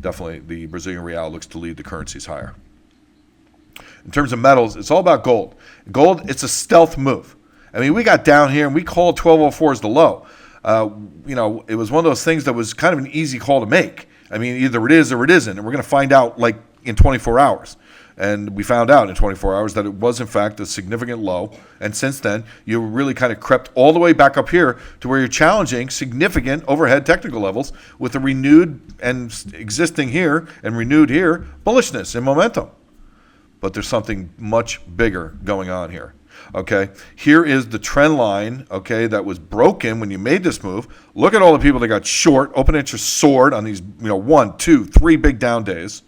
Definitely the Brazilian real looks to lead the currencies higher. In terms of metals, it's all about gold. Gold, it's a stealth move. I mean, we got down here and we called 1204 as the low. It was one of those things that was kind of an easy call to make. I mean, either it is or it isn't, and we're going to find out like in 24 hours. And we found out in 24 hours that it was, in fact, a significant low. And since then, you really kind of crept all the way back up here to where you're challenging significant overhead technical levels with a renewed and existing here and renewed here bullishness and momentum. But there's something much bigger going on here. Okay, here is the trend line, okay, that was broken when you made this move. Look at all the people that got short. Open interest soared on these, 1, 2, 3 big down days.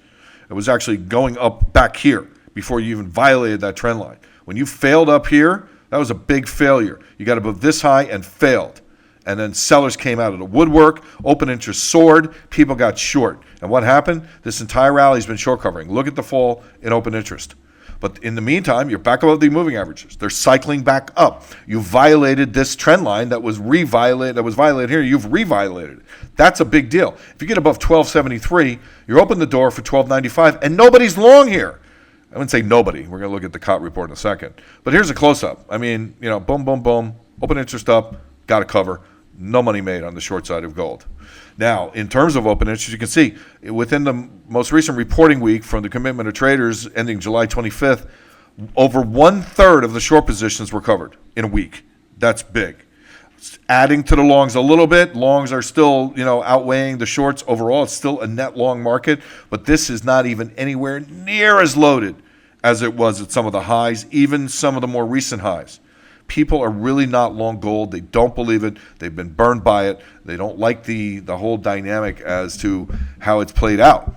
It was actually going up back here before you even violated that trend line. When you failed up here, that was a big failure. You got above this high and failed. And then sellers came out of the woodwork. Open interest soared. People got short. And what happened? This entire rally has been short covering. Look at the fall in open interest. But in the meantime, you're back above the moving averages. They're cycling back up. You violated this trend line that was violated here. You've reviolated it. That's a big deal. If you get above 1273, you're open the door for 1295, and nobody's long here. I wouldn't say nobody. We're going to look at the COT report in a second. But here's a close-up. I mean, boom, boom, boom. Open interest up. Got to cover. No money made on the short side of gold. Now, in terms of open interest, you can see within the most recent reporting week from the commitment of traders ending July 25th, over 1/3 of the short positions were covered in a week. That's big. Adding to the longs a little bit. Longs are still, outweighing the shorts. Overall, it's still a net long market, but this is not even anywhere near as loaded as it was at some of the highs, even some of the more recent highs. People are really not long gold. They don't believe it. They've been burned by it. They don't like the whole dynamic as to how it's played out,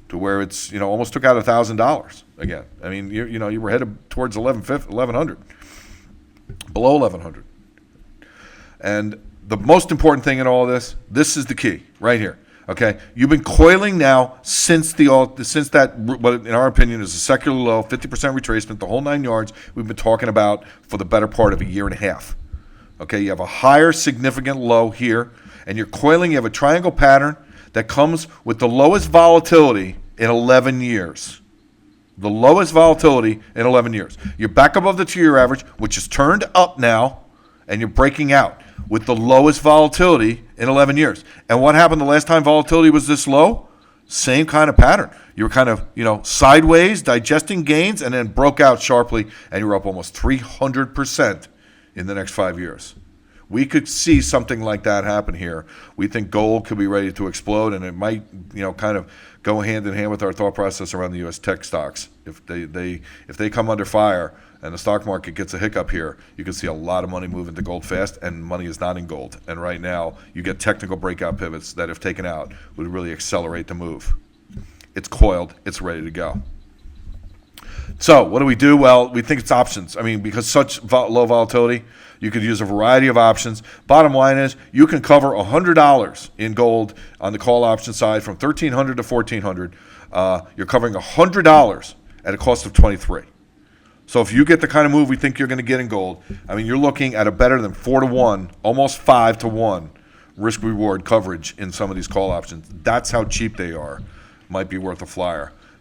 to where it's almost took out $1,000 again. I mean, you were headed towards 1100, below 1100. And the most important thing in all of this is the key right here. Okay, you've been coiling now since that, what in our opinion is a secular low, 50% retracement, the whole 9 yards. We've been talking about for the better part of a year and a half. Okay, you have a higher significant low here, and you're coiling. You have a triangle pattern that comes with the lowest volatility in 11 years. The lowest volatility in 11 years. You're back above the 2-year average, which is turned up now, and you're breaking out with the lowest volatility in 11 years. And what happened the last time volatility was this low? Same kind of pattern. You were kind of, sideways, digesting gains, and then broke out sharply, and you were up almost 300% in the next 5 years. We could see something like that happen here. We think gold could be ready to explode, and it might, kind of go hand in hand with our thought process around the U.S. tech stocks. If they come under fire and the stock market gets a hiccup here, you can see a lot of money move into gold fast, and money is not in gold. And right now, you get technical breakout pivots that, if taken out, would really accelerate the move. It's coiled. It's ready to go. So what do? Well, we think it's options. I mean, because such low volatility, you could use a variety of options. Bottom line is you can cover $100 in gold on the call option side from $1,300 to $1,400. You're covering $100 at a cost of $23. So if you get the kind of move we think you're going to get in gold, I mean, you're looking at a better than 4-to-1, almost 5-to-1 risk-reward coverage in some of these call options. That's how cheap they are. Might be worth a flyer.